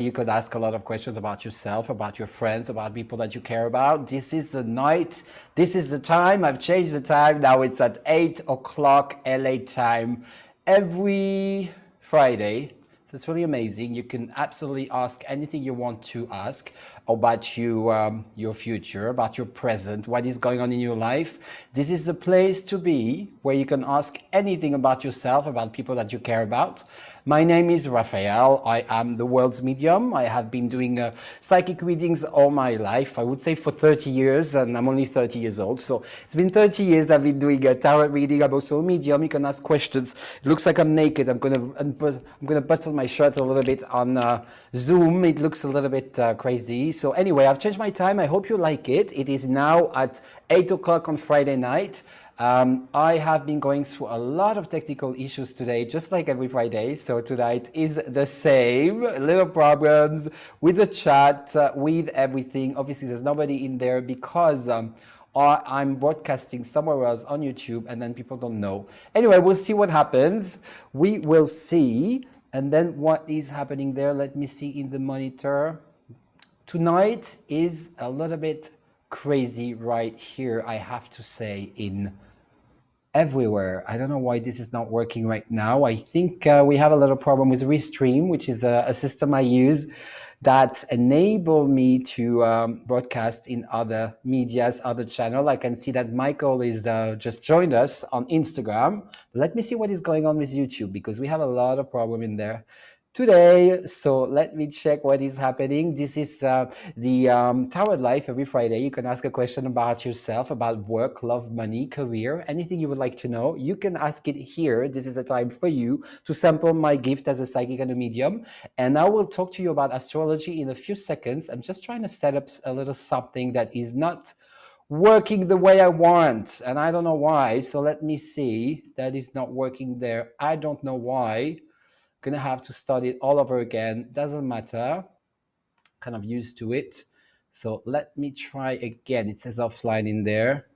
You could ask a lot of questions about yourself, about your friends, about people that you care about. This is the night. This is the time. I've changed the time. Now it's at 8 o'clock LA time every Friday. So it's really amazing. You can absolutely ask anything you want to ask about you, your future, about your present, what is going on in your life. This is the place to be where you can ask anything about yourself, about people that you care about. My name is Raphael. I am the world's medium. I have been doing psychic readings all my life. I would say for 30 years, and I'm only 30 years old. So it's been 30 years that I've been doing a tarot reading. I'm also a medium. You can ask questions. It looks like I'm naked. I'm gonna button my shirt a little bit on Zoom. It looks a little bit crazy. So anyway, I've changed my time. I hope you like it. It is now at 8 o'clock on Friday night. I have been going through a lot of technical issues today, just like every Friday. So tonight is the same, little problems with the chat, with everything. Obviously, there's nobody in there because I'm broadcasting somewhere else on YouTube and then people don't know. Anyway, we'll see what happens. We will see. And then what is happening there? Let me see in the monitor. Tonight is a little bit crazy right here, I have to say, in everywhere. I don't know why this is not working right now. I think we have a little problem with Restream, which is a system I use that enable me to broadcast in other medias, other channel. I can see that Michael is just joined us on Instagram. Let me see what is going on with YouTube, because we have a lot of problem in there today. So let me check what is happening. This is the Tower Life every Friday. You can ask a question about yourself, about work, love, money, career, anything you would like to know. You can ask it here. This is a time for you to sample my gift as a psychic and a medium. And I will talk to you about astrology in a few seconds. I'm just trying to set up a little something that is not working the way I want, and I don't know why. So let me see. That is not working there. I don't know why. Gonna have to start it all over again. Doesn't matter, kind of used to it. So let me try again. It says offline in there.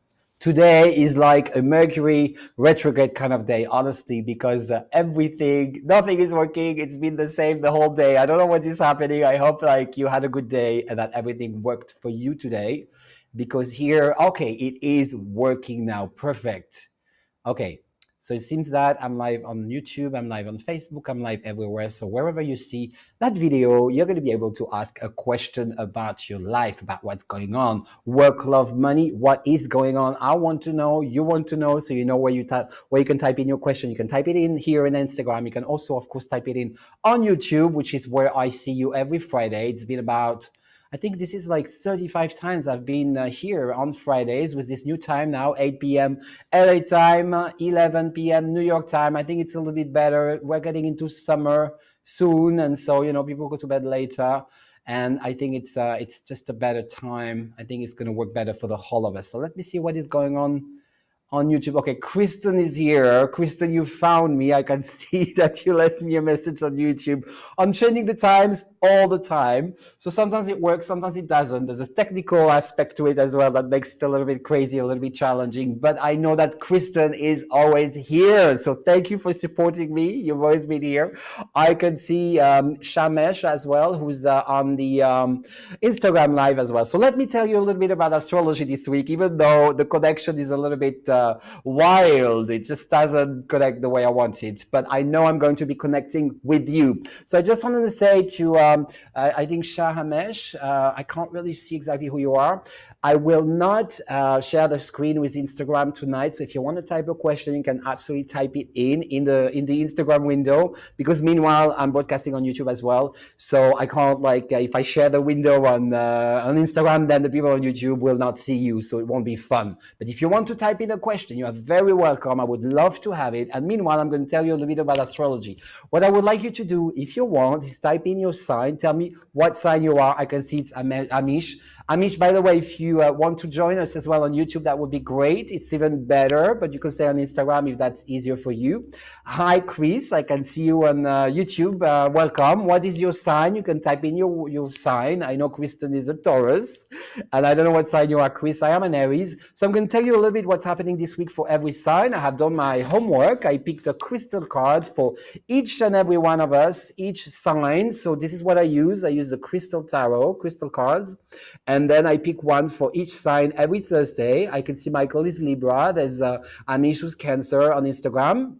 Today is like a Mercury retrograde kind of day, honestly, because nothing is working. It's been the same the whole day. I don't know what is happening. I hope like you had a good day and that everything worked for you today, because here, okay, it is working now. Perfect. Okay. So it seems that I'm live on YouTube, I'm live on Facebook, I'm live everywhere. So wherever you see that video, you're going to be able to ask a question about your life, about what's going on, work, love, money, what is going on. I want to know, you want to know, so you know where you can type in your question. You can type it in here on Instagram. You can also, of course, type it in on YouTube, which is where I see you every Friday. It's been about, I think this is like 35 times I've been here on Fridays with this new time now, 8 p.m. LA time, 11 p.m. New York time. I think it's a little bit better. We're getting into summer soon, and so, you know, people go to bed later. And I think it's just a better time. I think it's going to work better for the whole of us. So let me see what is going on YouTube. Okay, Kristen is here. Kristen, you found me. I can see that you left me a message on YouTube. I'm changing the times all the time. So sometimes it works, sometimes it doesn't. There's a technical aspect to it as well that makes it a little bit crazy, a little bit challenging. But I know that Kristen is always here. So thank you for supporting me. You've always been here. I can see Shamesh as well, who's on the Instagram live as well. So let me tell you a little bit about astrology this week, even though the connection is a little bit wild. It just doesn't connect the way I want it. But I know I'm going to be connecting with you. So I just wanted to say to, I think Shahamesh, I can't really see exactly who you are. I will not share the screen with Instagram tonight. So if you want to type a question, you can absolutely type it in the Instagram window, because meanwhile I'm broadcasting on YouTube as well. So I can't, like, if I share the window on Instagram, then the people on YouTube will not see you, so it won't be fun. But if you want to type in a question, you are very welcome. I would love to have it. And meanwhile, I'm going to tell you a little bit about astrology. What I would like you to do, if you want, is type in your sign. Tell me what sign you are. I can see it's Amish. Amish, by the way, if you want to join us as well on YouTube, that would be great. It's even better, but you can stay on Instagram if that's easier for you. Hi, Chris. I can see you on YouTube. Welcome. What is your sign? You can type in your sign. I know Kristen is a Taurus, and I don't know what sign you are, Chris. I am an Aries. So I'm going to tell you a little bit what's happening happening this week for every sign. I have done my homework. I picked a crystal card for each and every one of us, each sign. So this is what I use. I use the crystal tarot, crystal cards. And then I pick one for each sign every Thursday. I can see Michael is Libra. There's Anish who's Cancer on Instagram.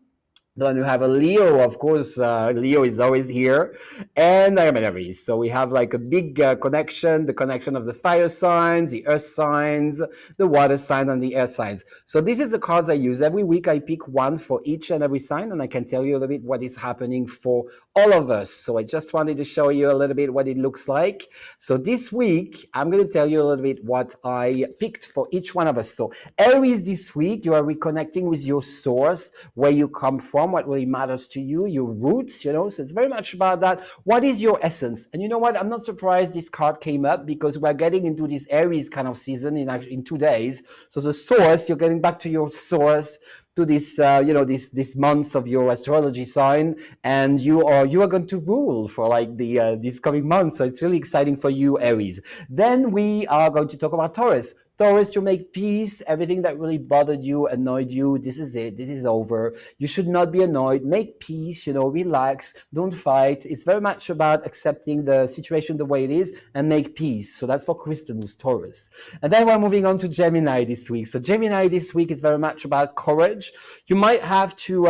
Then you have a Leo, of course. Leo is always here, and I am an Aries. So we have like a big connection, the connection of the fire signs, the earth signs, the water sign, and the air signs. So this is the cards I use. Every week I pick one for each and every sign, and I can tell you a little bit what is happening for all of us. So I just wanted to show you a little bit what it looks like. So this week, I'm going to tell you a little bit what I picked for each one of us. So Aries, this week, you are reconnecting with your source, where you come from, what really matters to you, your roots, you know, so it's very much about that. What is your essence? And you know what? I'm not surprised this card came up because we're getting into this Aries kind of season in 2 days. So the source, you're getting back to your source, to this, this months of your astrology sign, and you are going to rule for like the these coming months. So it's really exciting for you, Aries. Then we are going to talk about Taurus. Taurus, to make peace, everything that really bothered you, annoyed you, this is it, this is over. You should not be annoyed, make peace, relax, don't fight. It's very much about accepting the situation the way it is and make peace. So that's for Kristen, who's Taurus. And then we're moving on to Gemini this week. So Gemini this week is very much about courage. You might have to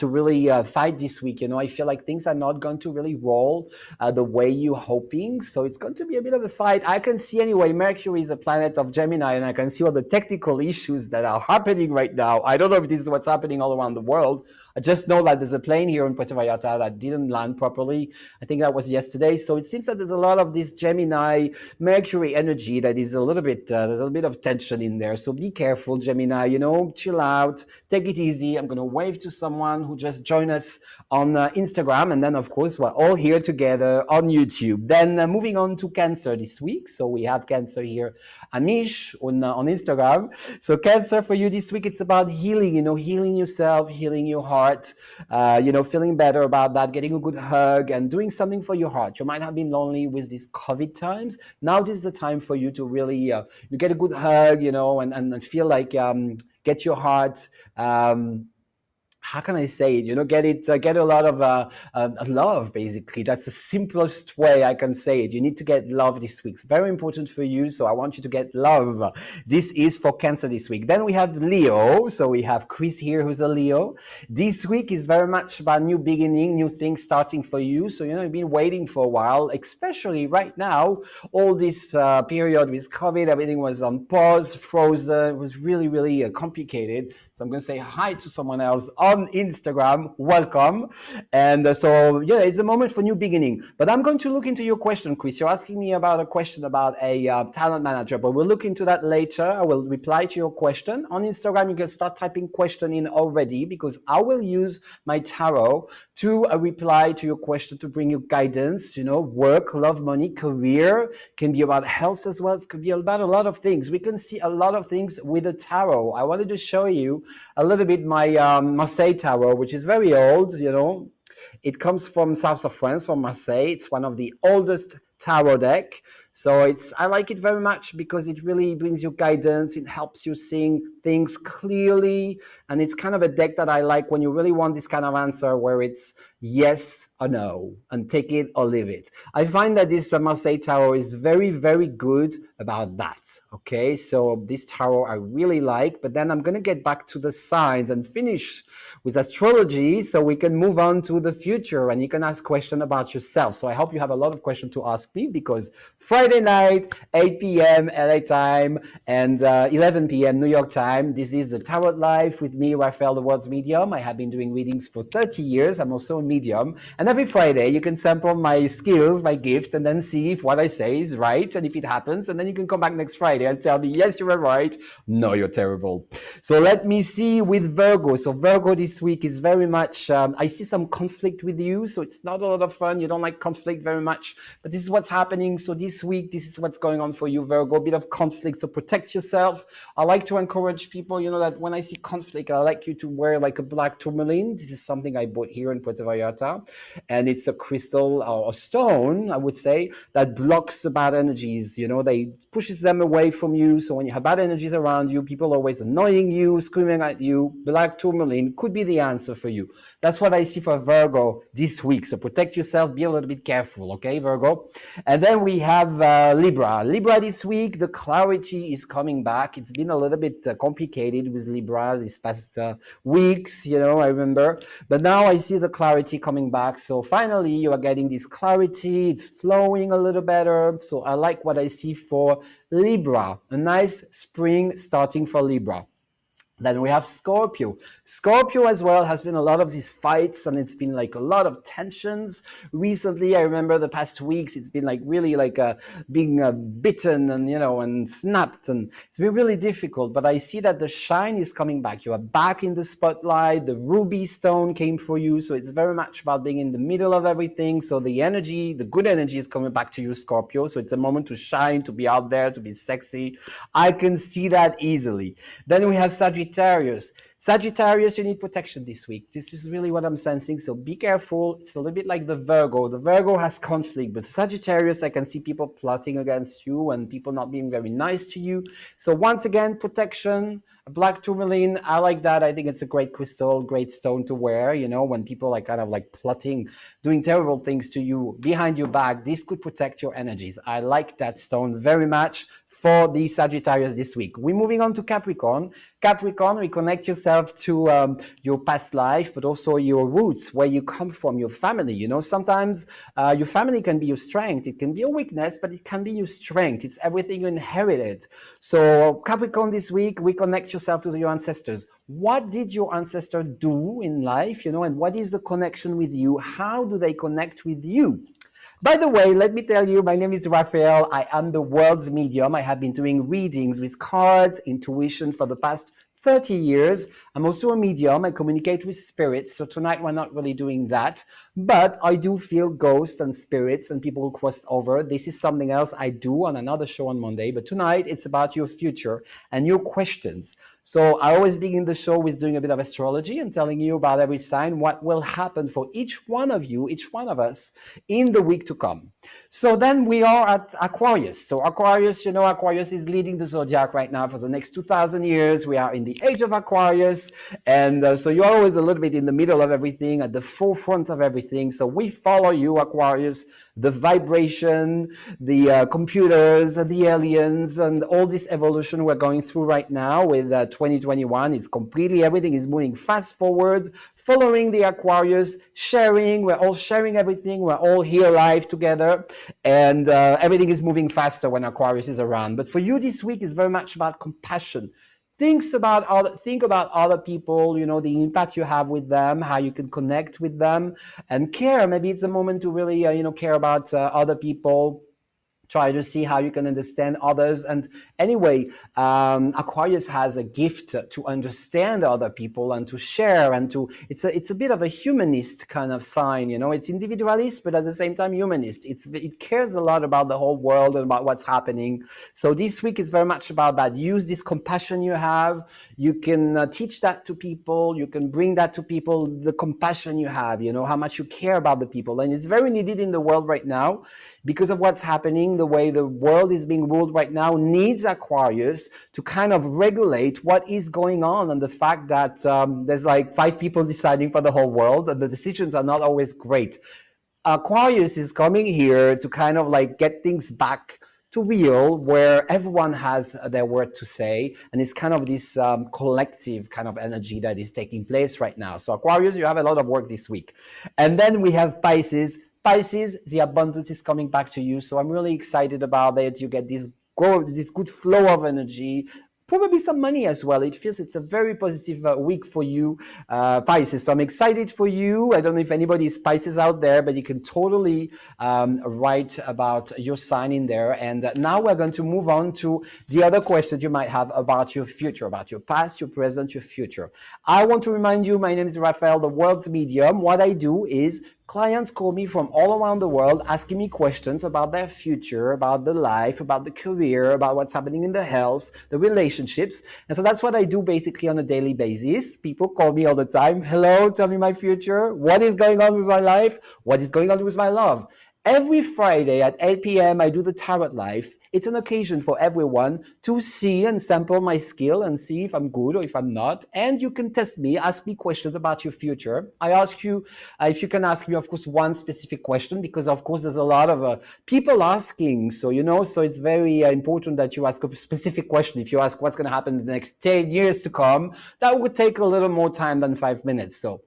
really fight this week. I feel like things are not going to really roll the way you're hoping. So it's going to be a bit of a fight. I can see anyway, Mercury is a planet of Gemini, and I can see all the technical issues that are happening right now. I don't know if this is what's happening all around the world. I just know that there's a plane here in Puerto Vallarta that didn't land properly. I think that was yesterday. So it seems that there's a lot of this Gemini Mercury energy that is a little bit, there's a little bit of tension in there. So be careful, Gemini, chill out, take it easy. I'm going to wave to someone who just joined us on Instagram. And then, of course, we're all here together on YouTube. Then moving on to Cancer this week. So we have Cancer here, Anish on Instagram. So Cancer for you this week, it's about healing, healing yourself, healing your heart, feeling better about that, getting a good hug and doing something for your heart. You might have been lonely with these COVID times. Now this is the time for you to really, you get a good hug, and feel like, get your heart, how can I say it? Get a lot of love, basically. That's the simplest way I can say it. You need to get love this week. It's very important for you, so I want you to get love. This is for Cancer this week. Then we have Leo. So we have Chris here, who's a Leo. This week is very much about new beginning, new things starting for you. So, you've been waiting for a while, especially right now. All this period with COVID, everything was on pause, frozen. It was really, really complicated. So I'm going to say hi to someone else on Instagram. Welcome. And it's a moment for new beginning. But I'm going to look into your question, Chris. You're asking me about a question about a talent manager, but we'll look into that later. I will reply to your question. On Instagram, you can start typing question in already, because I will use my tarot to reply to your question, to bring you guidance, work, love, money, career. Can be about health as well. It could be about a lot of things. We can see a lot of things with the tarot. I wanted to show you a little bit my Marseille tarot, which is very old. It comes from south of France, from Marseille. It's one of the oldest tarot deck. So I like it very much because it really brings you guidance. It helps you seeing things clearly. And it's kind of a deck that I like when you really want this kind of answer where it's yes or no, and take it or leave it. I find that this Marseille tarot is very, very good about that. Okay, so this tarot I really like, but then I'm going to get back to the signs and finish with astrology so we can move on to the future and you can ask questions about yourself. So I hope you have a lot of questions to ask me, because Friday night, 8 p.m. LA time and 11 p.m. New York time, this is the Tarot Live with me, Raphael, the world's medium. I have been doing readings for 30 years. I'm also a medium. And every Friday, you can sample my skills, my gift, and then see if what I say is right and if it happens. And then you can come back next Friday and tell me, yes, you were right. No, you're terrible. So let me see with Virgo. So Virgo this week is very much, I see some conflict with you. So it's not a lot of fun. You don't like conflict very much. But this is what's happening. So this week, week. This is what's going on for you, Virgo. A bit of conflict, so protect yourself. I like to encourage people, you know, that when I see conflict, I like you to wear like a black tourmaline. This is something I bought here in Puerto Vallarta, and it's a crystal or a stone, I would say, that blocks the bad energies. You know, they pushes them away from you. So when you have bad energies around you, people always annoying you, screaming at you, black tourmaline could be the answer for you. That's what I see for Virgo this week. So protect yourself, be a little bit careful, okay, Virgo? And then we have Libra. Libra this week, the clarity is coming back. It's been a little bit complicated with Libra these past weeks, you know, I remember. But now I see the clarity coming back. So finally, you are getting this clarity. It's flowing a little better. So I like what I see for Libra. A nice spring starting for Libra. Then we have Scorpio. Scorpio as well has been a lot of these fights, and it's been like a lot of tensions. Recently, I remember the past weeks, it's been like really like being bitten and, you know, and snapped, and it's been really difficult. But I see that the shine is coming back. You are back in the spotlight. The ruby stone came for you. So it's very much about being in the middle of everything. So the energy, the good energy is coming back to you, Scorpio. So it's a moment to shine, to be out there, to be sexy. I can see that easily. Then we have Sagittarius. Sagittarius, you need protection this week. This is really what I'm sensing. So be careful. It's a little bit like the Virgo. The Virgo has conflict, but Sagittarius, I can see people plotting against you and people not being very nice to you. So once again, protection. Black tourmaline, I like that. I think it's a great crystal, great stone to wear. You know, when people are kind of like plotting, doing terrible things to you behind your back, this could protect your energies. I like that stone very much for the Sagittarius this week. We're moving on to Capricorn. Capricorn, reconnect yourself to your past life, but also your roots, where you come from, your family. You know, sometimes your family can be your strength. It can be a weakness, but it can be your strength. It's everything you inherited. So Capricorn this week, reconnect yourself to your ancestors. What did your ancestor do in life, you know, and what is the connection with you? How do they connect with you? By the way, let me tell you, my name is Raphael. I am the world's medium. I have been doing readings with cards, intuition for the past 30 years. I'm also a medium. I communicate with spirits. So tonight we're not really doing that, but I do feel ghosts and spirits and people who crossed over. This is something else I do on another show on Monday, but tonight it's about your future and your questions. So I always begin the show with doing a bit of astrology and telling you about every sign, what will happen for each one of you, each one of us in the week to come. So then we are at Aquarius. So Aquarius, you know, Aquarius is leading the zodiac right now for the next 2,000 years. We are in the age of Aquarius. And so you're always a little bit in the middle of everything, at the forefront of everything. So we follow you, Aquarius, the vibration, the computers, the aliens, and all this evolution we're going through right now with 2021. It's completely, everything is moving fast forward, following the Aquarius, sharing. We're all sharing everything. We're all here live together, and everything is moving faster when Aquarius is around. But for you this week is very much about compassion. Think about other people, you know, the impact you have with them, how you can connect with them, and care. Maybe it's a moment to really, care about other people. Try to see how you can understand others. And anyway, Aquarius has a gift to understand other people and to share, and to, it's a bit of a humanist kind of sign, you know. It's individualist, but at the same time humanist. It cares a lot about the whole world and about what's happening. So this week is very much about that. Use this compassion you have. You can teach that to people. You can bring that to people, the compassion you have, you know, how much you care about the people. And it's very needed in the world right now because of what's happening. The way the world is being ruled right now needs Aquarius to kind of regulate what is going on, and the fact that there's like 5 people deciding for the whole world and the decisions are not always great. Aquarius is coming here to kind of like get things back to real, where everyone has their word to say, and it's kind of this collective kind of energy that is taking place right now. So Aquarius, you have a lot of work this week. And then we have Pisces. Pisces, the abundance is coming back to you. So I'm really excited about it. You get this good flow of energy, probably some money as well. It feels it's a very positive week for you, Pisces. So I'm excited for you. I don't know if anybody is Pisces out there, but you can totally write about your sign in there. And now we're going to move on to the other question you might have about your future, about your past, your present, your future. I want to remind you, my name is Raphael, the world's medium. What I do is Clients call me from all around the world asking me questions about their future, about the life, about the career, about what's happening in the health, the relationships. And so that's what I do basically on a daily basis. People call me all the time. Hello, tell me my future. What is going on with my life? What is going on with my love? Every Friday at 8 p.m., I do the Tarot Life. It's an occasion for everyone to see and sample my skill and see if I'm good or if I'm not. And you can test me, ask me questions about your future. I ask you if you can ask me, of course, one specific question, because, of course, there's a lot of people asking. So, so it's very important that you ask a specific question. If you ask what's going to happen in the next 10 years to come, that would take a little more time than 5 minutes. So,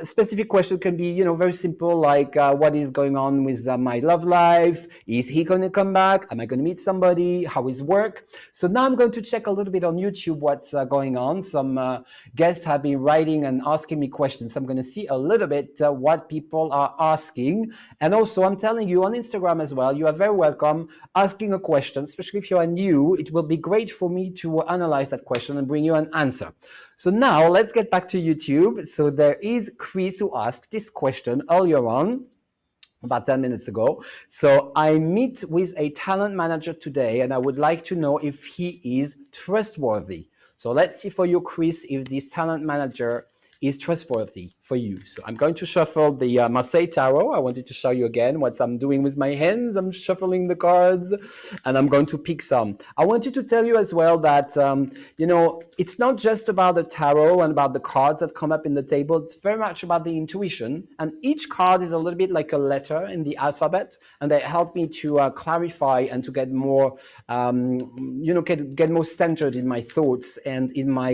specific question can be, very simple, like what is going on with my love life? Is he going to come back? Am I going to meet somebody? How is work? So now I'm going to check a little bit on YouTube what's going on. Some guests have been writing and asking me questions. I'm going to see a little bit what people are asking. And also, I'm telling you on Instagram as well, you are very welcome asking a question, especially if you are new. It will be great for me to analyze that question and bring you an answer. So now let's get back to YouTube. So there is Chris who asked this question earlier on, about 10 minutes ago. So I meet with a talent manager today, and I would like to know if he is trustworthy. So let's see for you, Chris, if this talent manager is trustworthy for you. So I'm going to shuffle the Marseille Tarot. I wanted to show you again what I'm doing with my hands. I'm shuffling the cards and I'm going to pick some. I wanted to tell you as well that, it's not just about the tarot and about the cards that come up in the table. It's very much about the intuition. And each card is a little bit like a letter in the alphabet. And they help me to clarify and to get more, get more centered in my thoughts and in my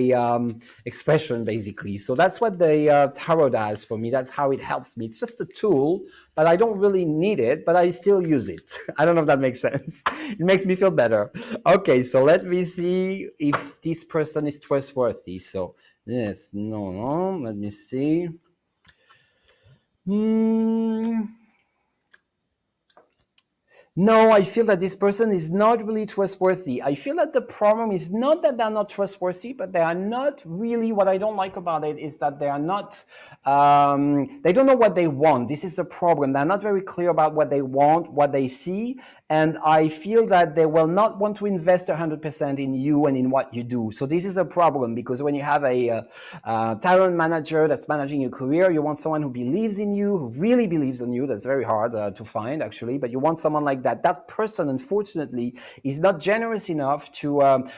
expression, basically. So that's what the tarot does for me. That's how it helps me. It's just a tool, but I don't really need it, but I still use it. I don't know if that makes sense. It makes me feel better. Okay, so let me see if this person is trustworthy. So yes, no, let me see. No, I feel that this person is not really trustworthy. I feel that the problem is not that they're not trustworthy, but they are not really, what I don't like about it is that they are not, they don't know what they want. This is the problem. They're not very clear about what they want, what they see. And I feel that they will not want to invest 100% in you and in what you do. So this is a problem, because when you have a talent manager that's managing your career, you want someone who believes in you, who really believes in you. That's very hard to find, actually, but you want someone like that. That person, unfortunately, is not generous enough to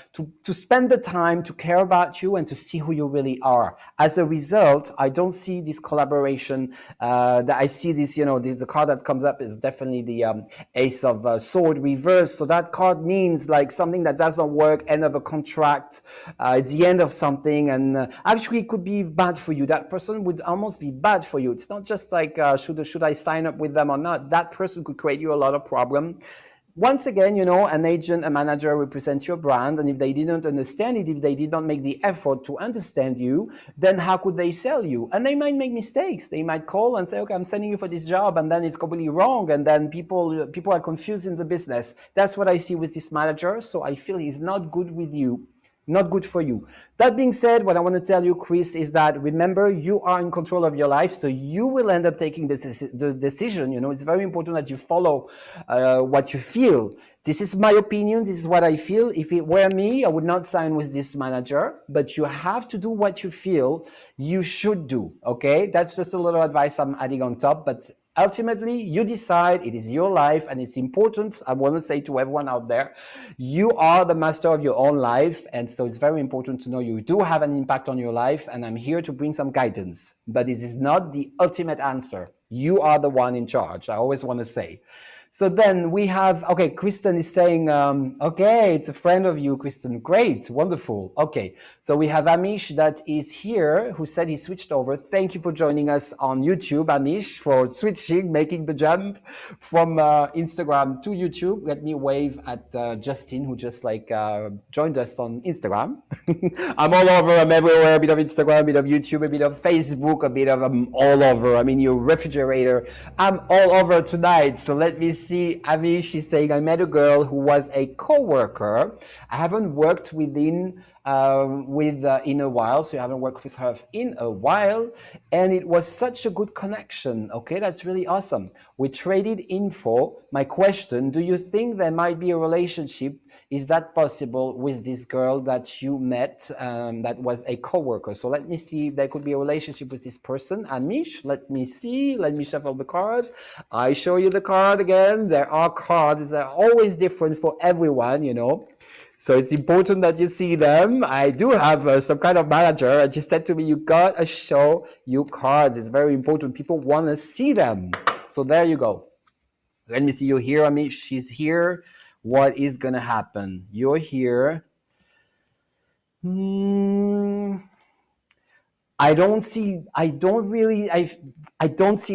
spend the time to care about you and to see who you really are. As a result, I don't see this collaboration. That I see this, the card that comes up is definitely the Ace of Sword reverse. So that card means like something that doesn't work, end of a contract, it's the end of something, and actually it could be bad for you. That person would almost be bad for you. It's not just like should I sign up with them or not. That person could create you a lot of problem. Once again, an agent, a manager represents your brand, and if they didn't understand it, if they did not make the effort to understand you, then how could they sell you? And they might make mistakes. They might call and say, okay, I'm sending you for this job, and then it's completely wrong, and then people are confused in the business. That's what I see with this manager, so I feel he's not good with you. Not good for you. That being said, what I want to tell you, Chris, is that remember, you are in control of your life, so you will end up taking the decision. It's very important that you follow what you feel. This is my opinion. This is what I feel. If it were me, I would not sign with this manager, but you have to do what you feel you should do, okay? That's just a little advice I'm adding on top, but ultimately, you decide. It is your life, and it's important. I want to say to everyone out there, you are the master of your own life, and so it's very important to know you do have an impact on your life, and I'm here to bring some guidance. But this is not the ultimate answer. You are the one in charge, I always want to say. So then we have, okay, Kristen is saying, okay, it's a friend of you, Kristen. Great, wonderful. Okay, so we have Amish that is here, who said he switched over. Thank you for joining us on YouTube, Amish, for switching, making the jump from Instagram to YouTube. Let me wave at Justin, who just joined us on Instagram. I'm all over, I'm everywhere, a bit of Instagram, a bit of YouTube, a bit of Facebook, a bit of all over. I'm in your refrigerator. I'm all over tonight, so let me see. Amish is saying, I met a girl who was a co-worker. I haven't worked within in a while, so you haven't worked with her in a while, and it was such a good connection. Okay, that's really awesome. We traded info. My question: do you think there might be a relationship? Is that possible with this girl that you met that was a coworker? So let me see if there could be a relationship with this person. Amish, let me see. Let me shuffle the cards. I show you the card again. There are cards. They're always different for everyone, you know. So it's important that you see them. I do have some kind of manager, and she said to me, you gotta show your cards. It's very important. People want to see them. So there you go. Let me see you here, Amish. She's here. What is gonna happen? You're here. I don't see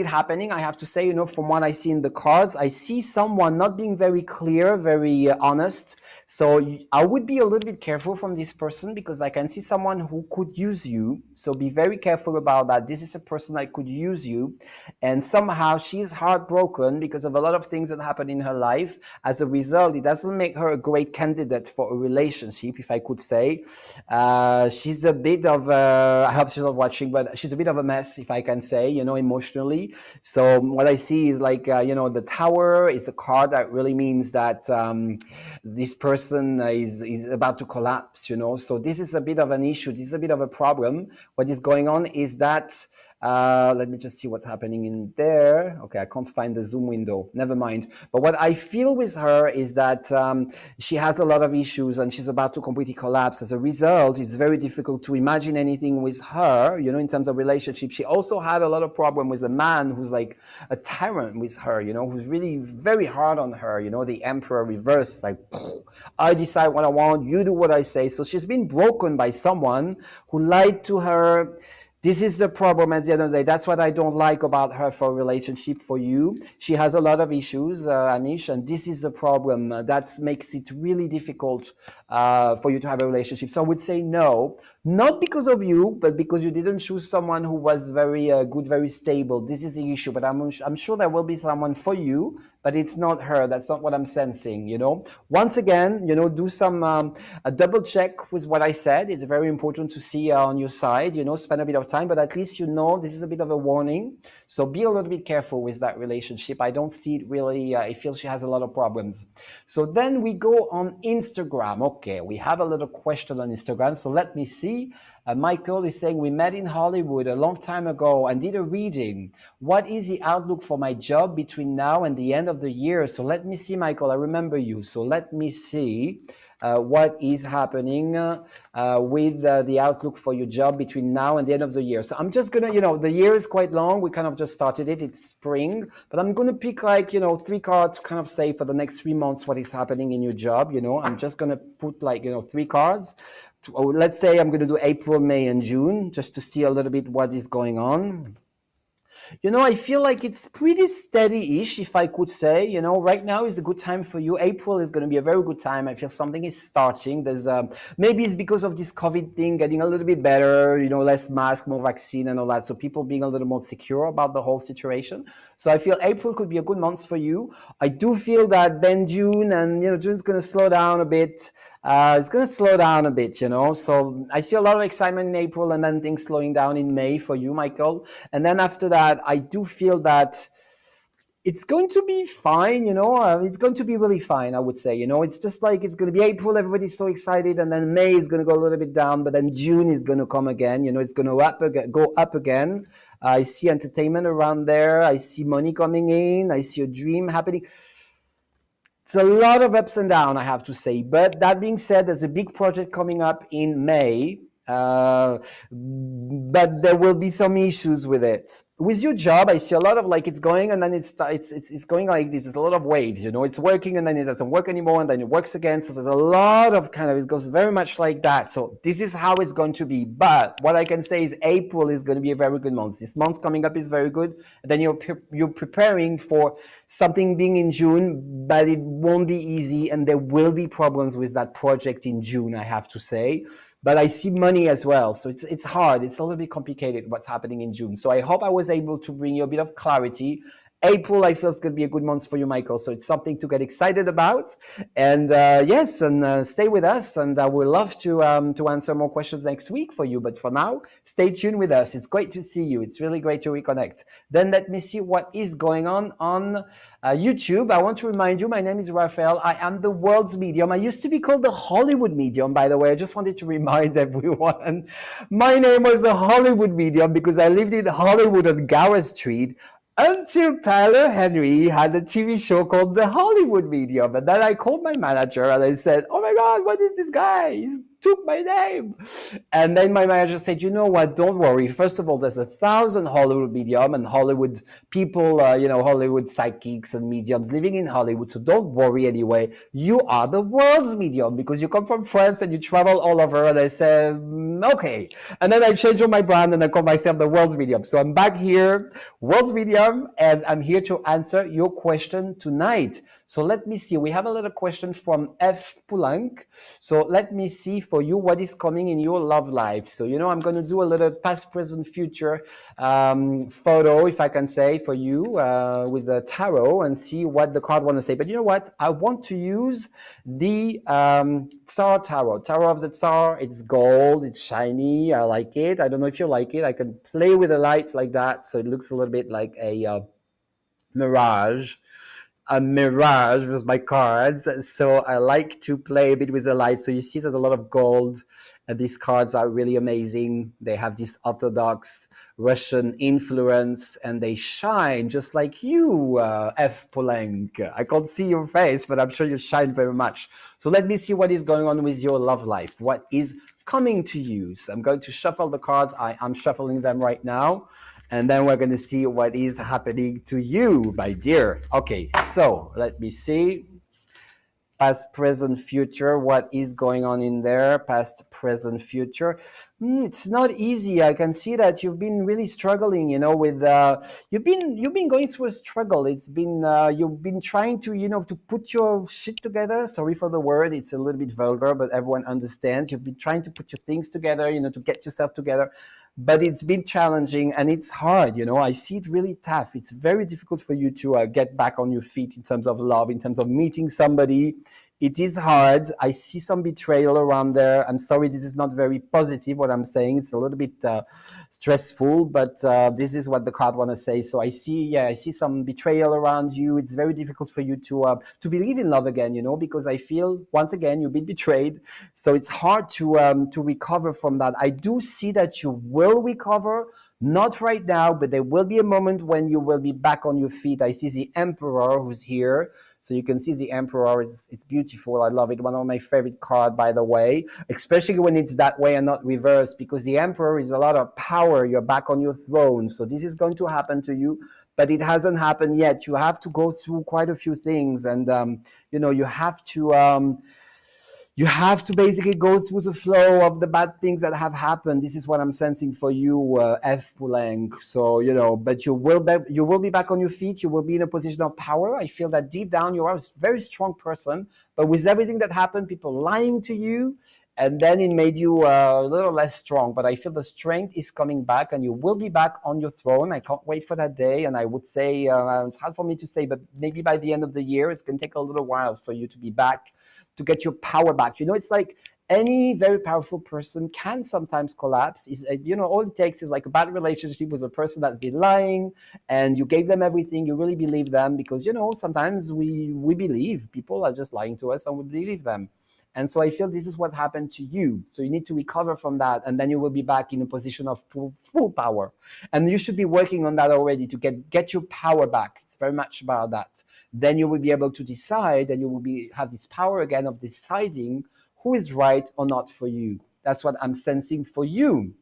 it happening. I have to say, you know, from what I see in the cards, I see someone not being very clear, very honest. So I would be a little bit careful from this person, because I can see someone who could use you. So be very careful about that. This is a person that could use you. And somehow she's heartbroken because of a lot of things that happen in her life. As a result, it doesn't make her a great candidate for a relationship, if I could say. She's a bit of I hope she's not watching, but she's a bit of a mess, if I can say, you know, emotionally. So what I see is like, you know, the Tower is a card that really means that this person is about to collapse, you know. So this is a bit of an issue. This is a bit of a problem. What is going on is that let me just see what's happening in there. Okay, I can't find the Zoom window. Never mind. But what I feel with her is that she has a lot of issues and she's about to completely collapse. As a result, it's very difficult to imagine anything with her, you know, in terms of relationship. She also had a lot of problem with a man who's like a tyrant with her, you know, who's really very hard on her, you know, the Emperor reversed, like, I decide what I want, you do what I say. So she's been broken by someone who lied to her. This is the problem at the end of the day. That's what I don't like about her for a relationship for you. She has a lot of issues, Anish, and this is the problem. That makes it really difficult for you to have a relationship. So I would say no, not because of you, but because you didn't choose someone who was very good, very stable. This is the issue, but I'm sure there will be someone for you, but it's not her. That's not what I'm sensing, you know. Once again, you know, do some a double check with what I said. It's very important to see on your side, you know, spend a bit of time, but at least you know this is a bit of a warning. So be a little bit careful with that relationship. I don't see it really. I feel she has a lot of problems. So then we go on Instagram. Okay, we have a little question on Instagram. So let me see. Michael is saying, we met in Hollywood a long time ago and did a reading. What is the outlook for my job between now and the end of the year? So let me see, Michael, I remember you. So let me see what is happening with the outlook for your job between now and the end of the year. So I'm just going to, you know, the year is quite long. We kind of just started it. It's spring. But I'm going to pick like, you know, 3 cards to kind of say for the next 3 months what is happening in your job. You know, I'm just going to put like, you know, 3 cards. Let's say I'm going to do April, May, and June just to see a little bit what is going on. You know, I feel like it's pretty steady-ish, if I could say. You know, right now is a good time for you. April is going to be a very good time. I feel something is starting. There's maybe it's because of this COVID thing getting a little bit better, you know, less mask, more vaccine and all that. So people being a little more secure about the whole situation. So I feel April could be a good month for you. I do feel that then June and, you know, June's going to slow down a bit. It's going to slow down a bit, you know. So I see a lot of excitement in April and then things slowing down in May for you, Michael. And then after that, I do feel that it's going to be fine, you know. It's going to be really fine, I would say. You know, it's just like it's going to be April. Everybody's so excited. And then May is going to go a little bit down. But then June is going to come again. You know, it's going to go up again. I see entertainment around there. I see money coming in. I see a dream happening. It's a lot of ups and downs, I have to say. But that being said, there's a big project coming up in May. But there will be some issues with it. With your job, I see a lot of like it's going and then it's going like this. There's a lot of waves, you know. It's working and then it doesn't work anymore and then it works again. So there's a lot of kind of, it goes very much like that. So this is how it's going to be. But what I can say is April is going to be a very good month. This month coming up is very good. And then you're preparing for something being in June, but it won't be easy and there will be problems with that project in June, I have to say. But I see money as well. So it's hard. It's a little bit complicated what's happening in June. So I hope I was able to bring you a bit of clarity. April, I feel it's going to be a good month for you, Michael. So it's something to get excited about. And yes, and stay with us. And I would love to answer more questions next week for you. But for now, stay tuned with us. It's great to see you. It's really great to reconnect. Then let me see what is going on YouTube. I want to remind you, my name is Raphael. I am the world's medium. I used to be called the Hollywood medium, by the way. I just wanted to remind everyone. My name was the Hollywood medium because I lived in Hollywood on Gower Street until Tyler Henry had a TV show called The Hollywood Medium. And then I called my manager and I said, oh my God, what is this guy? He took my name. And then my manager said, you know what, don't worry. First of all, there's 1,000 Hollywood medium and Hollywood people, Hollywood psychics and mediums living in Hollywood. So don't worry anyway. You are the world's medium because you come from France and you travel all over. And I said, okay. And then I changed all my brand and I call myself the world's medium. So I'm back here, world's medium, and I'm here to answer your question tonight. So let me see. We have a little question from F. Poulenc. So let me see for you what is coming in your love life. So, I'm going to do a little past, present, future photo, if I can say, for you with the tarot and see what the card want to say. But you know what? I want to use the Tsar Tarot. Tarot of the Tsar. It's gold. It's shiny. I like it. I don't know if you like it. I can play with the light like that. So it looks a little bit like a mirage with my cards. So I like to play a bit with the light. So you see there's a lot of gold. And these cards are really amazing. They have this Orthodox Russian influence and they shine just like you, F. Poulenc. I can't see your face, but I'm sure you shine very much. So let me see what is going on with your love life. What is coming to you? So I'm going to shuffle the cards. I'm shuffling them right now. And then we're going to see what is happening to you, my dear. Okay, so let me see. Past, present, future. What is going on in there? Past, present, future. It's not easy. I can see that you've been really struggling, with you've been going through a struggle. It's been you've been trying to to put your shit together. Sorry for the word. It's a little bit vulgar, but everyone understands. You've been trying to put your things together, to get yourself together. But it's been challenging and it's hard, I see it really tough. It's very difficult for you to get back on your feet in terms of love, in terms of meeting somebody. It is hard. I see some betrayal around there. I'm sorry, this is not very positive what I'm saying. It's a little bit stressful, but this is what the card want to say. So I see some betrayal around you. It's very difficult for you to believe in love again, because I feel once again you've been betrayed. So it's hard to recover from that. I do see that you will recover. Not right now, but there will be a moment when you will be back on your feet. I see the Emperor who's here. So you can see the Emperor. It's beautiful. I love it. One of my favorite cards, by the way, especially when it's that way and not reversed, because the Emperor is a lot of power. You're back on your throne. So this is going to happen to you, but it hasn't happened yet. You have to go through quite a few things. And, you have to basically go through the flow of the bad things that have happened. This is what I'm sensing for you, F. Poulenc. So, but you will be back on your feet. You will be in a position of power. I feel that deep down you are a very strong person, but with everything that happened, people lying to you, and then it made you a little less strong. But I feel the strength is coming back and you will be back on your throne. I can't wait for that day. And I would say, it's hard for me to say, but maybe by the end of the year, it's going to take a little while for you to be back, to get your power back. It's like any very powerful person can sometimes collapse. All it takes is like a bad relationship with a person that's been lying and you gave them everything. You really believe them because, sometimes we believe people are just lying to us and we believe them. And so I feel this is what happened to you. So you need to recover from that. And then you will be back in a position of full power. And you should be working on that already to get your power back. It's very much about that. Then you will be able to decide and you will have this power again of deciding who is right or not for you. That's what I'm sensing for you.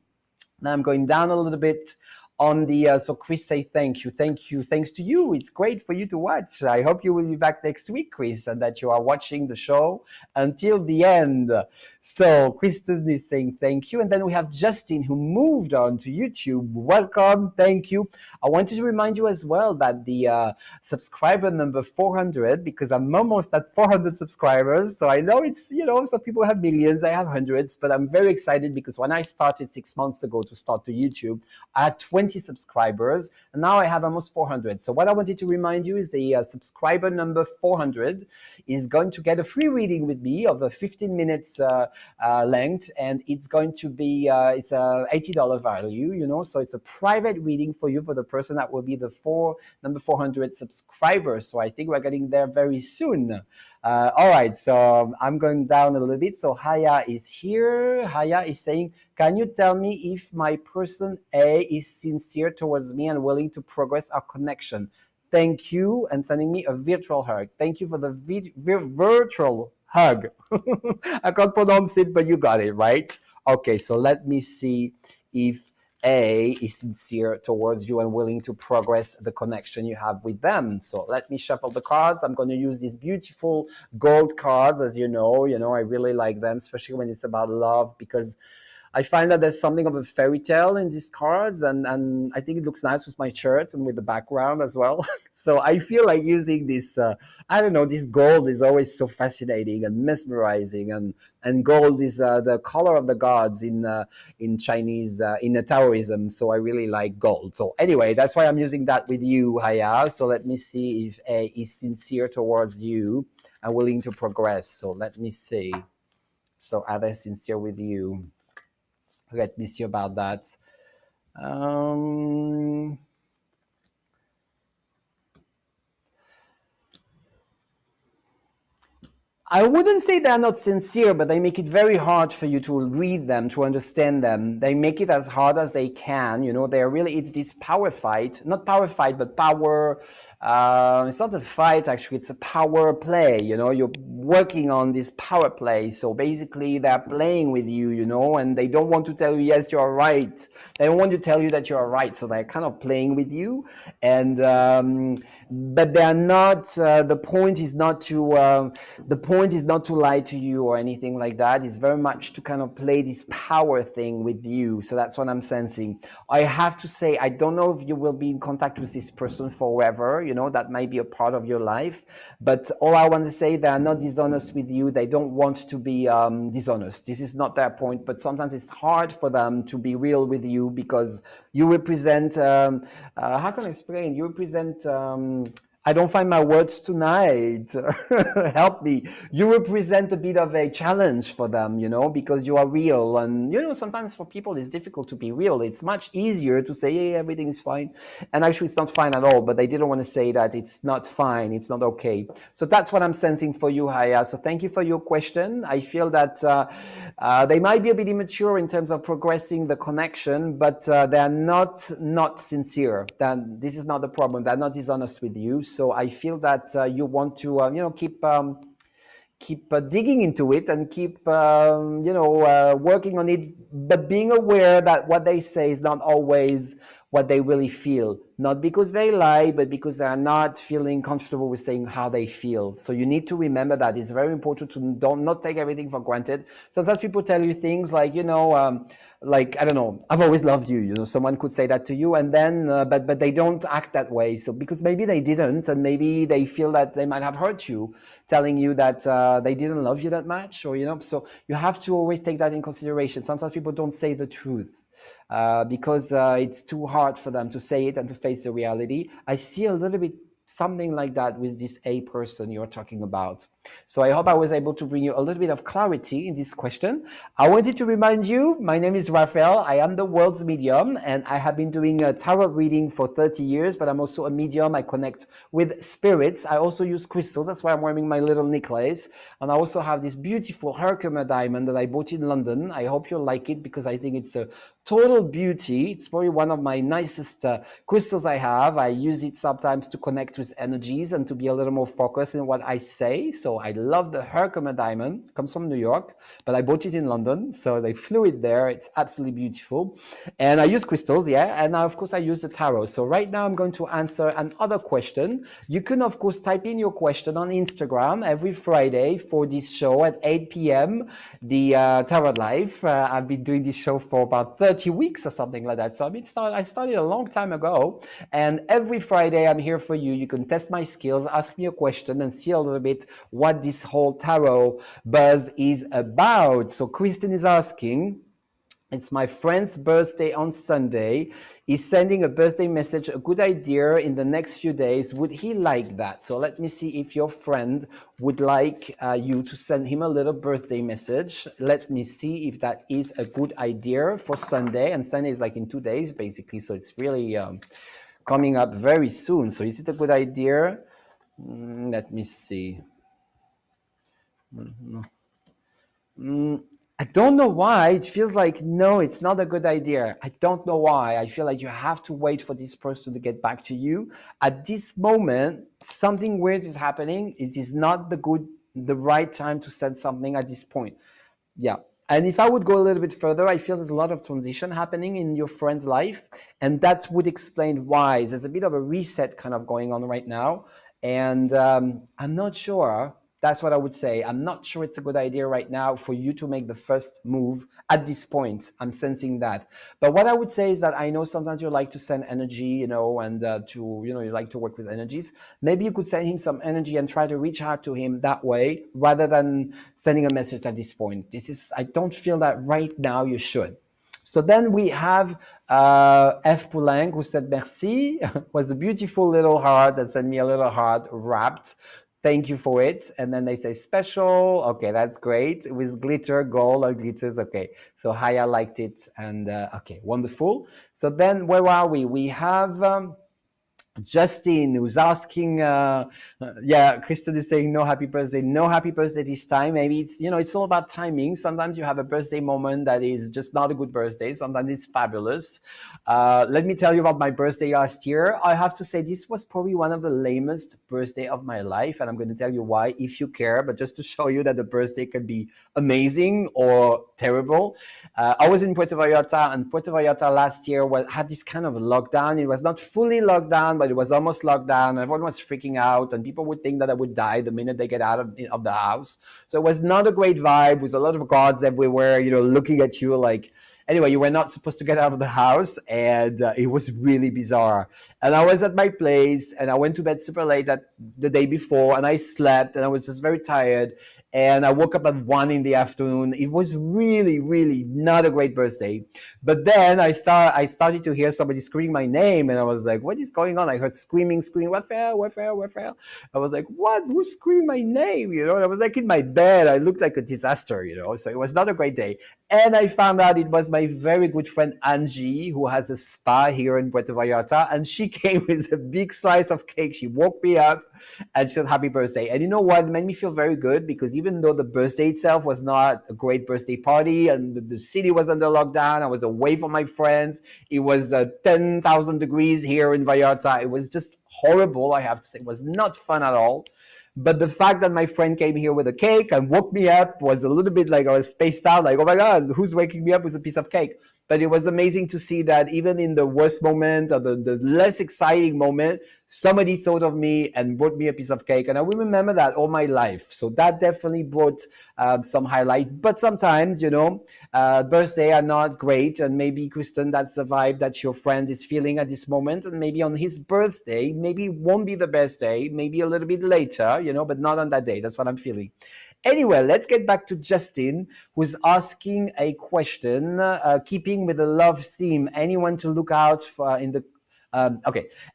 Now I'm going down a little bit on the, so Chris say thank you, thanks to you. It's great for you to watch. I hope you will be back next week, Chris, and that you are watching the show until the end. So Kristen is saying thank you. And then we have Justin who moved on to YouTube. Welcome, thank you. I wanted to remind you as well that the subscriber number 400, because I'm almost at 400 subscribers. So I know it's, some people have millions, I have hundreds, but I'm very excited because when I started 6 months ago to start to YouTube, I had 20 20 subscribers, and now I have almost 400. So what I wanted to remind you is the subscriber number 400 is going to get a free reading with me of a 15 minutes length, and it's going to be it's a $80 value, you know, so it's a private reading for you, for the person that will be the number 400 subscribers. So I think we're getting there very soon. All right, so I'm going down a little bit. So Haya is here. Haya is saying, can you tell me if my person A is sincere towards me and willing to progress our connection? Thank you, and sending me a virtual hug. Thank you for the virtual hug. I can't pronounce it, but you got it, right? Okay, so let me see if A is sincere towards you and willing to progress the connection you have with them. So let me shuffle the cards. I'm going to use these beautiful gold cards, as you know. You know, I really like them, especially when it's about love, because I find that there's something of a fairy tale in these cards, and I think it looks nice with my shirt and with the background as well. So I feel like using this, I don't know, this gold is always so fascinating and mesmerizing, and gold is the color of the gods in Chinese, in Taoism. So I really like gold. So anyway, that's why I'm using that with you, Haya. So let me see if A is sincere towards you and willing to progress. So let me see. So are they sincere with you? Let me see about that. I wouldn't say they're not sincere, but they make it very hard for you to read them, to understand them. They make it as hard as they can. You know, they're really, it's this power fight, not power fight, but power. It's not a fight, actually, it's a power play. You know, you're working on this power play. So basically, they're playing with you, you know, and they don't want to tell you, yes, you're right. They don't want to tell you that you're right. So they're kind of playing with you. And, but they're not, the point is not to lie to you or anything like that. It's very much to kind of play this power thing with you. So that's what I'm sensing. I have to say, I don't know if you will be in contact with this person forever. You know, that might be a part of your life. But all I want to say, they are not dishonest with you. They don't want to be dishonest. This is not their point. But sometimes it's hard for them to be real with you because you represent, how can I explain? You represent, I don't find my words tonight. Help me. You represent a bit of a challenge for them, you know, because you are real. And, you know, sometimes for people, it's difficult to be real. It's much easier to say, hey, everything is fine. And actually, it's not fine at all. But they didn't want to say that it's not fine. It's not okay. So that's what I'm sensing for you, Haya. So thank you for your question. I feel that they might be a bit immature in terms of progressing the connection, but they're not sincere. Then this is not the problem. They're not dishonest with you. So I feel that you want to, you know, keep digging into it and keep, you know, working on it, but being aware that what they say is not always what they really feel. Not because they lie, but because they are not feeling comfortable with saying how they feel. So you need to remember that it's very important to not take everything for granted. Sometimes people tell you things like, you know, like, I don't know, I've always loved you, you know, someone could say that to you, and then, but they don't act that way. So because maybe they didn't, and maybe they feel that they might have hurt you, telling you that they didn't love you that much, or, you know, so you have to always take that in consideration. Sometimes people don't say the truth. Because it's too hard for them to say it and to face the reality. I see a little bit something like that with this A person you're talking about. So I hope I was able to bring you a little bit of clarity in this question. I wanted to remind you, my name is Raphael. I am the world's medium, and I have been doing a tarot reading for 30 years, but I'm also a medium. I connect with spirits. I also use crystals. That's why I'm wearing my little necklace. And I also have this beautiful Herkimer diamond that I bought in London. I hope you'll like it because I think it's a total beauty. It's probably one of my nicest crystals I have. I use it sometimes to connect with energies and to be a little more focused in what I say. So I love the Herkimer diamond. It comes from New York, but I bought it in London. So they flew it there. It's absolutely beautiful. And I use crystals, yeah. And now, of course, I use the tarot. So right now I'm going to answer another question. You can, of course, type in your question on Instagram every Friday for this show at 8 p.m. The Tarot Live. I've been doing this show for about 30 weeks or something like that. So I started a long time ago. And every Friday I'm here for you. You can test my skills, ask me a question, and see a little bit what this whole tarot buzz is about. So Kristen is asking, It's my friend's birthday on Sunday. He's sending a birthday message, a good idea in the next few days. Would he like that? So let me see if your friend would like you to send him a little birthday message. Let me see if that is a good idea for Sunday. And Sunday is like in 2 days, basically. So it's really coming up very soon. So is it a good idea? Let me see. I don't know why. It feels like, no, it's not a good idea. I don't know why. I feel like you have to wait for this person to get back to you. At this moment, something weird is happening. It is not the right time to send something at this point. Yeah. And if I would go a little bit further, I feel there's a lot of transition happening in your friend's life. And that would explain why. There's a bit of a reset kind of going on right now. And I'm not sure. That's what I would say. I'm not sure it's a good idea right now for you to make the first move at this point. I'm sensing that. But what I would say is that I know sometimes you like to send energy, you know, and you like to work with energies. Maybe you could send him some energy and try to reach out to him that way rather than sending a message at this point. I don't feel that right now you should. So then we have F. Poulenc, who said merci. Was a beautiful little heart that sent me a little heart wrapped. Thank you for it. And then they say special. Okay, that's great. With glitter, gold or glitters. Okay. So Haya liked it. And okay, wonderful. So then where are we? We have Justin, who's asking, yeah, Kristen is saying no happy birthday this time. Maybe it's, it's all about timing. Sometimes you have a birthday moment that is just not a good birthday. Sometimes it's fabulous. Let me tell you about my birthday last year. I have to say this was probably one of the lamest birthday of my life. And I'm going to tell you why if you care, but just to show you that the birthday can be amazing or terrible. I was in Puerto Vallarta, and Puerto Vallarta last year had this kind of lockdown. It was not fully locked down, but it was almost locked down. Everyone was freaking out, and people would think that I would die the minute they get out of the house. So it was not a great vibe with a lot of guards everywhere, looking at you like. Anyway, you were not supposed to get out of the house, and it was really bizarre. And I was at my place, and I went to bed super late the day before, and I slept, and I was just very tired. And I woke up at 1 in the afternoon. It was really, really not a great birthday. But then I started to hear somebody screaming my name, and I was like, what is going on? I heard screaming, Raphaël, Raphaël, Raphaël. I was like, what? Who screamed my name? And I was like in my bed. I looked like a disaster, So it was not a great day. And I found out it was my very good friend Angie, who has a spa here in Puerto Vallarta. And she came with a big slice of cake. She woke me up and she said, happy birthday. And you know what? It made me feel very good, because even though the birthday itself was not a great birthday party and the city was under lockdown, I was away from my friends. It was 10,000 degrees here in Vallarta. It was just horrible, I have to say. It was not fun at all. But the fact that my friend came here with a cake and woke me up was a little bit like I was spaced out, like, oh my God, who's waking me up with a piece of cake? But it was amazing to see that even in the worst moment or the less exciting moment, somebody thought of me and brought me a piece of cake. And I will remember that all my life. So that definitely brought some highlight. But sometimes, birthdays are not great. And maybe, Kristen, that's the vibe that your friend is feeling at this moment. And maybe on his birthday, maybe it won't be the best day, maybe a little bit later, but not on that day. That's what I'm feeling. Anyway, let's get back to Justin, who's asking a question, keeping with the love theme. Anyone to look out for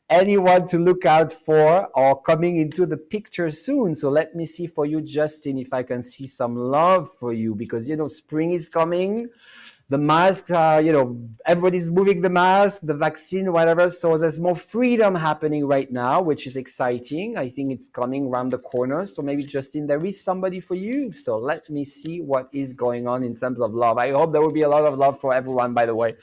anyone to look out for or coming into the picture soon? So let me see for you, Justin, if I can see some love for you, because, spring is coming. The mask, everybody's moving the mask, the vaccine, whatever. So there's more freedom happening right now, which is exciting. I think it's coming around the corner. So maybe, Justin, there is somebody for you. So let me see what is going on in terms of love. I hope there will be a lot of love for everyone, by the way,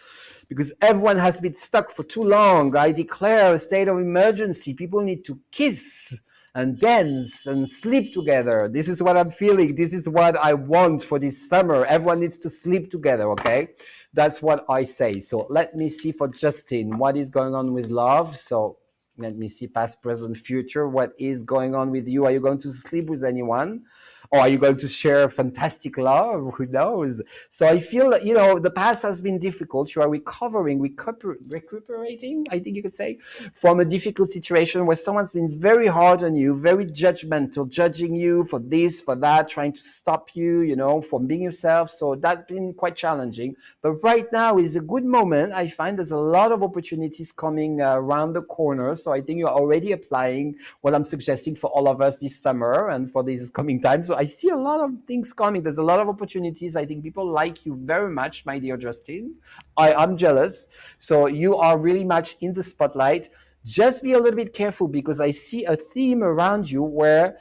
because everyone has been stuck for too long. I declare a state of emergency. People need to kiss and dance and sleep together. This is what I'm feeling. This is what I want for this summer. Everyone needs to sleep together, okay? That's what I say. So let me see for Justin, what is going on with love? So let me see past, present, future. What is going on with you? Are you going to sleep with anyone? Or are you going to share fantastic love? Who knows? So I feel that, the past has been difficult. You are recuperating, I think you could say, from a difficult situation where someone's been very hard on you, very judgmental, judging you for this, for that, trying to stop you, from being yourself. So that's been quite challenging. But right now is a good moment. I find there's a lot of opportunities coming around the corner. So I think you're already applying what I'm suggesting for all of us this summer and for this coming time. So I see a lot of things coming. There's a lot of opportunities. I think people like you very much, my dear Justin. I'm jealous. So you are really much in the spotlight. Just be a little bit careful, because I see a theme around you where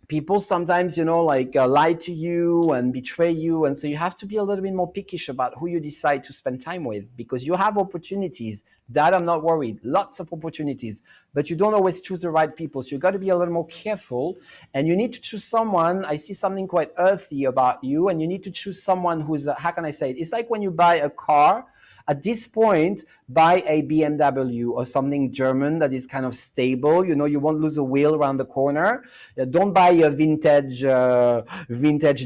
people sometimes, lie to you and betray you. And so you have to be a little bit more pickish about who you decide to spend time with, because you have opportunities. That I'm not worried. Lots of opportunities, but you don't always choose the right people. So you got to be a little more careful, and you need to choose someone. I see something quite earthy about you, and you need to choose someone who's, how can I say it? It's like when you buy a car. At this point, buy a BMW or something German that is kind of stable. You won't lose a wheel around the corner. Don't buy a vintage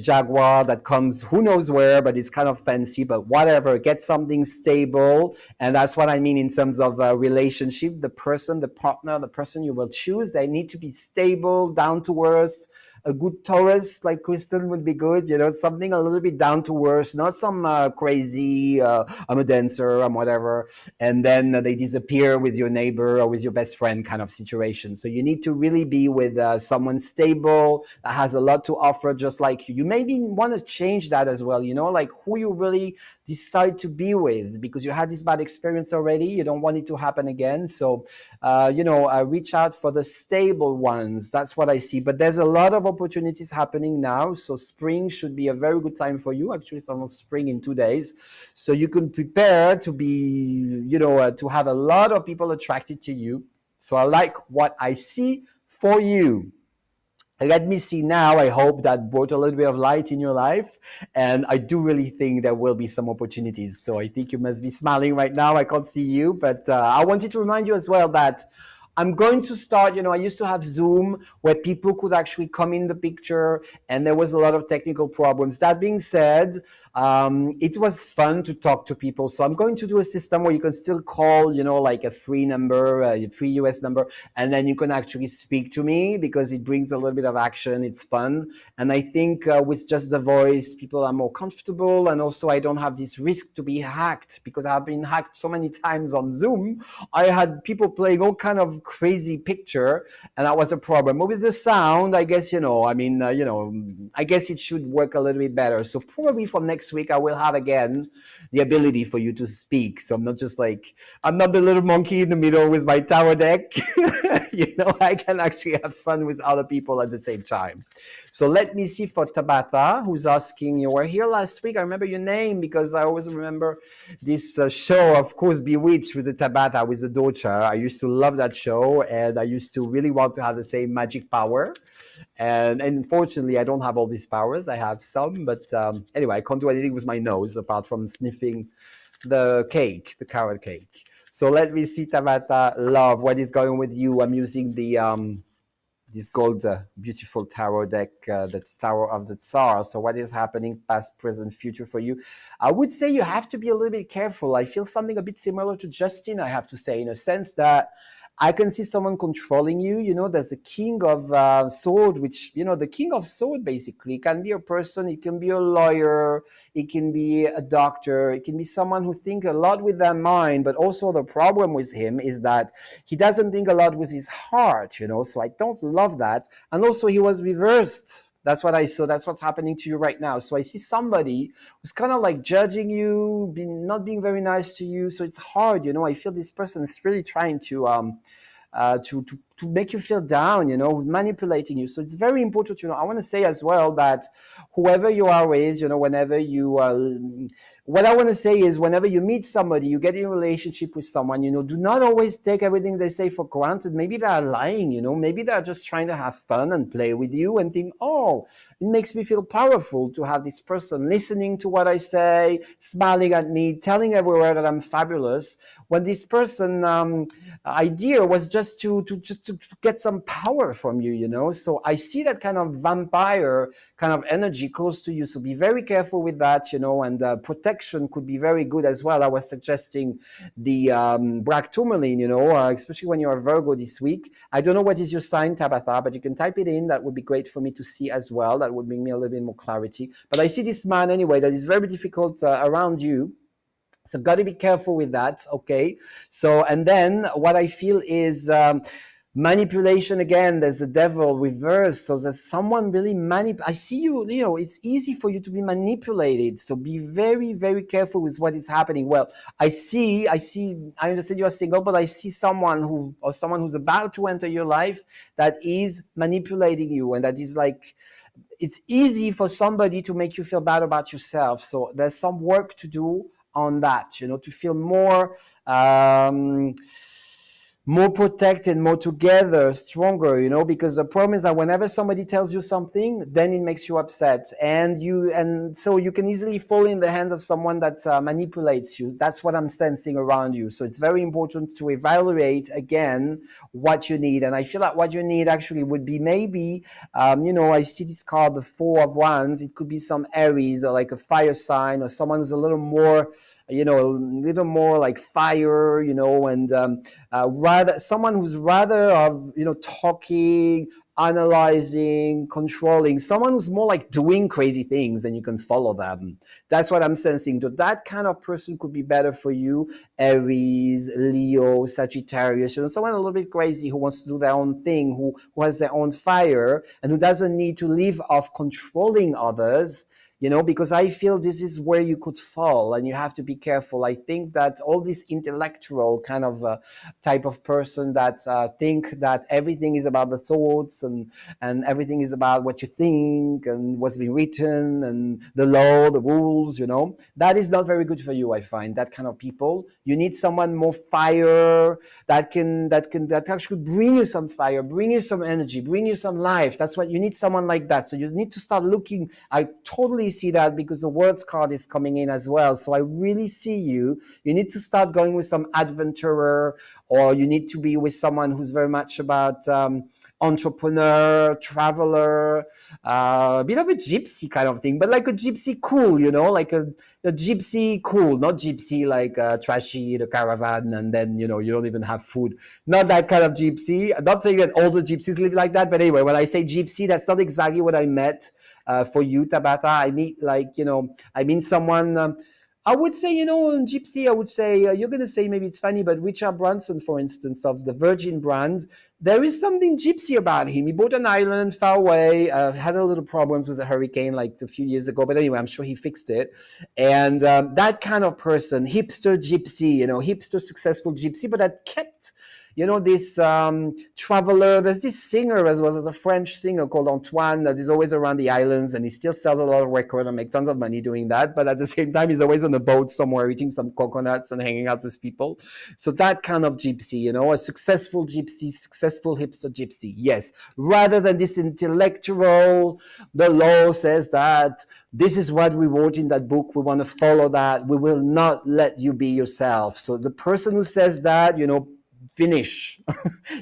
Jaguar that comes who knows where, but it's kind of fancy, but whatever. Get something stable. And that's what I mean in terms of relationship. The person, the partner, the person you will choose, they need to be stable, down to earth. A good Taurus like Kristen would be good, something a little bit down to earth, not some crazy, I'm a dancer, I'm whatever, and then they disappear with your neighbor or with your best friend kind of situation. So you need to really be with someone stable that has a lot to offer, just like you. You maybe want to change that as well, like who you really decide to be with, because you had this bad experience already. You don't want it to happen again. So, reach out for the stable ones. That's what I see. But there's a lot of opportunities happening now. So spring should be a very good time for you. Actually, it's almost spring in 2 days. So you can prepare to be, to have a lot of people attracted to you. So I like what I see for you. Let me see now. I hope that brought a little bit of light in your life. And I do really think there will be some opportunities. So I think you must be smiling right now. I can't see you, but I wanted to remind you as well that I'm going to start, I used to have Zoom where people could actually come in the picture, and there was a lot of technical problems. That being said, it was fun to talk to people. So I'm going to do a system where you can still call, like a free number, a free US number, and then you can actually speak to me, because it brings a little bit of action. It's fun. And I think with just the voice, people are more comfortable. And also I don't have this risk to be hacked, because I've been hacked so many times on Zoom. I had people playing all kind of crazy picture, and that was a problem. But with the sound, I guess, I guess it should work a little bit better. So probably from next week, I will have again the ability for you to speak. So I'm not just I'm not the little monkey in the middle with my tower deck. I can actually have fun with other people at the same time. So let me see for Tabitha, who's asking, you were here last week. I remember your name because I always remember this show, of course, Bewitched with the Tabitha, with the daughter. I used to love that show, and I used to really want to have the same magic power. And unfortunately, I don't have all these powers. I have some, but anyway, I can't do anything with my nose apart from sniffing the cake, the carrot cake. So let me see, Tabitha, love, what is going with you? I'm using the this gold beautiful tarot deck, that's Tower of the Tsar. So what is happening past, present, future for you? I would say you have to be a little bit careful. I feel something a bit similar to Justin, I have to say, in a sense that I can see someone controlling you. There's the king of sword, which, the king of sword basically can be a person. It can be a lawyer. It can be a doctor. It can be someone who thinks a lot with their mind. But also the problem with him is that he doesn't think a lot with his heart, So I don't love that. And also he was reversed. That's what I saw. That's what's happening to you right now. So I see somebody who's kind of like judging you, not being very nice to you. So it's hard, I feel this person is really trying to make you feel down, manipulating you. So it's very important, I want to say as well that whoever you are with, whenever you what I want to say is whenever you meet somebody, you get in a relationship with someone, do not always take everything they say for granted. Maybe they're lying, maybe they're just trying to have fun and play with you and think, oh, it makes me feel powerful to have this person listening to what I say, smiling at me, telling everywhere that I'm fabulous, when this person idea was just to to get some power from you, you know. So I see that kind of vampire kind of energy close to you. So be very careful with that, you know, and protection could be very good as well. I was suggesting the black tourmaline, you know, especially when you're a Virgo this week. I don't know what is your sign, Tabitha, but you can type it in. That would be great for me to see as well. That would bring me a little bit more clarity. But I see this man anyway that is very difficult around you. So got to be careful with that, okay? So, and then what I feel is manipulation again. There's the devil reversed. So there's someone really I see you, you know, it's easy for you to be manipulated. So be very, very careful with what is happening. Well, I understand you are single, but I see someone who's about to enter your life that is manipulating you, and that is like, it's easy for somebody to make you feel bad about yourself. So there's some work to do on that, you know, to feel more protected, more together, stronger, you know, because the problem is that whenever somebody tells you something, then it makes you upset, and so you can easily fall in the hands of someone that manipulates you. That's what I'm sensing around you. So it's very important to evaluate again what you need, and I feel like what you need actually would be maybe, you know, I see this card, the Four of Wands. It could be some Aries or like a fire sign, or someone who's a little more, you know, a little more like fire, you know, and rather someone who's rather of, you know, talking, analyzing, controlling, someone who's more like doing crazy things and you can follow them. That's what I'm sensing. So that kind of person could be better for you. Aries, Leo, Sagittarius, you know, someone a little bit crazy who wants to do their own thing, who has their own fire, and who doesn't need to live off controlling others. You know, because I feel this is where you could fall, and you have to be careful. I think that all this intellectual kind of type of person that think that everything is about the thoughts, and everything is about what you think and what's been written and the law, the rules, you know, that is not very good for you. I find that kind of people. You need someone more fire that actually bring you some fire, bring you some energy, bring you some life. That's what you need, someone like that. So you need to start looking. I totally see that because the words card is coming in as well. So I really see you need to start going with some adventurer, or you need to be with someone who's very much about entrepreneur, traveler, a bit of a gypsy kind of thing, but like a gypsy cool, you know, like a gypsy cool, not gypsy like trashy, the caravan, and then, you know, you don't even have food. Not that kind of gypsy. I'm not saying that all the gypsies live like that, but anyway, when I say gypsy, that's not exactly what I meant for you, Tabitha. I mean, like, you know, I mean someone, I would say, you know, in gypsy, I would say, you're going to say maybe it's funny, but Richard Branson, for instance, of the Virgin brand, there is something gypsy about him. He bought an island far away, had a little problems with a hurricane like a few years ago, but anyway, I'm sure he fixed it. And that kind of person, hipster gypsy, you know, hipster successful gypsy, but that kept, you know, this traveler. There's this singer as well. There's a French singer called Antoine that is always around the islands, and he still sells a lot of records and makes tons of money doing that. But at the same time, he's always on a boat somewhere eating some coconuts and hanging out with people. So that kind of gypsy, you know, a successful gypsy, successful hipster gypsy. Yes, rather than this intellectual, the law says that this is what we wrote in that book. We want to follow that. We will not let you be yourself. So the person who says that, you know, finish.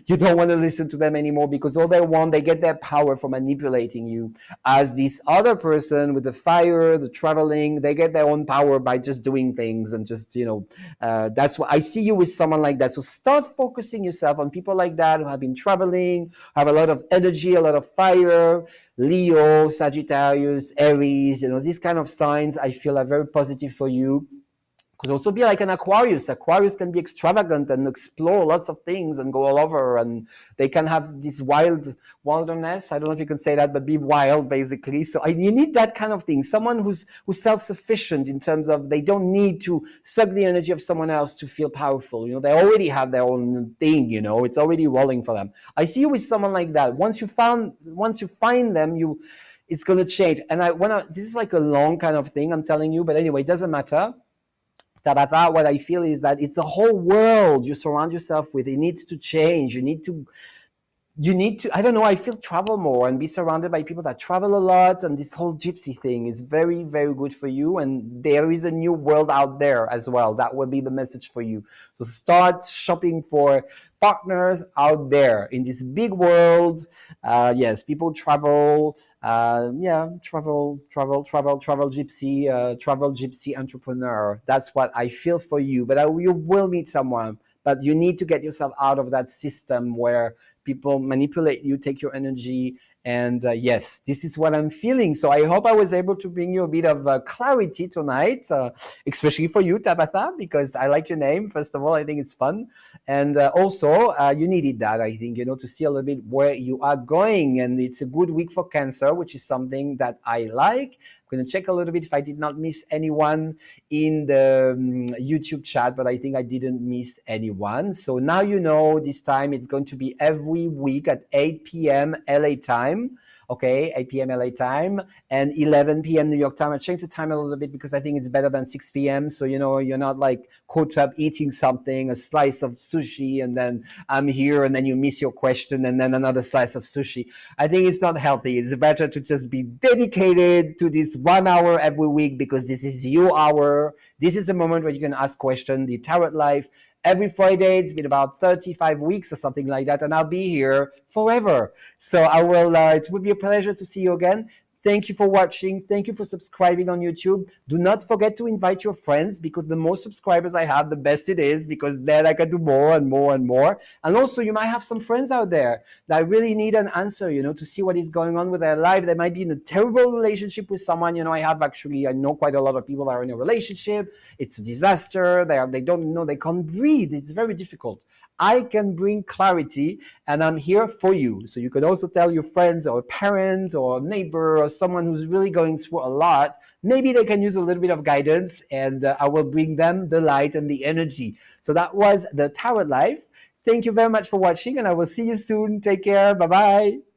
You don't want to listen to them anymore, because all they want, they get their power from manipulating you. As this other person with the fire, the traveling, they get their own power by just doing things and just, you know, that's what I see you with someone like that. So start focusing yourself on people like that who have been traveling, have a lot of energy, a lot of fire. Leo, Sagittarius, Aries, you know, these kind of signs I feel are very positive for you. Could also be like an Aquarius. Aquarius can be extravagant and explore lots of things and go all over, and they can have this wilderness. I don't know if you can say that, but be wild basically. So you need that kind of thing. Someone who's self-sufficient in terms of they don't need to suck the energy of someone else to feel powerful. You know, they already have their own thing. You know, it's already rolling for them. I see you with someone like that. Once you find them, it's going to change. And this is like a long kind of thing I'm telling you, but anyway, it doesn't matter. Tabitha, what I feel is that it's the whole world you surround yourself with. It needs to change. You need to you need to, I don't know, I feel travel more and be surrounded by people that travel a lot. And this whole gypsy thing is very, very good for you. And there is a new world out there as well. That will be the message for you. So start shopping for partners out there in this big world. Yes, people travel. Travel gypsy entrepreneur. That's what I feel for you. But you will meet someone. But you need to get yourself out of that system where people manipulate you, take your energy. And yes, this is what I'm feeling. So I hope I was able to bring you a bit of clarity tonight, especially for you, Tabitha, because I like your name. First of all, I think it's fun. And also, you needed that, I think, to see a little bit where you are going. And it's a good week for Cancer, which is something that I like. I'm going to check a little bit if I did not miss anyone in the YouTube chat, but I think I didn't miss anyone. So now this time it's going to be every week at 8 p.m. LA time. Okay, 8 p.m. LA time and 11 p.m. New York time. I changed the time a little bit because I think it's better than 6 p.m. So, you're not like caught up eating something, a slice of sushi, and then I'm here and then you miss your question and then another slice of sushi. I think it's not healthy. It's better to just be dedicated to this 1 hour every week because this is your hour. This is the moment where you can ask questions, the Tarot Life. Every Friday, it's been about 35 weeks or something like that, and I'll be here forever. So I will. It would be a pleasure to see you again. Thank you for watching. Thank you for subscribing on YouTube. Do not forget to invite your friends because the more subscribers I have, the best it is because then I can do more and more and more. And also, you might have some friends out there that really need an answer, to see what is going on with their life. They might be in a terrible relationship with someone. I know quite a lot of people that are in a relationship. It's a disaster. They don't know, they can't breathe. It's very difficult. I can bring clarity and I'm here for you. So you can also tell your friends or a parent or a neighbor or someone who's really going through a lot. Maybe they can use a little bit of guidance and I will bring them the light and the energy. So that was the Tarot Life. Thank you very much for watching and I will see you soon. Take care. Bye-bye.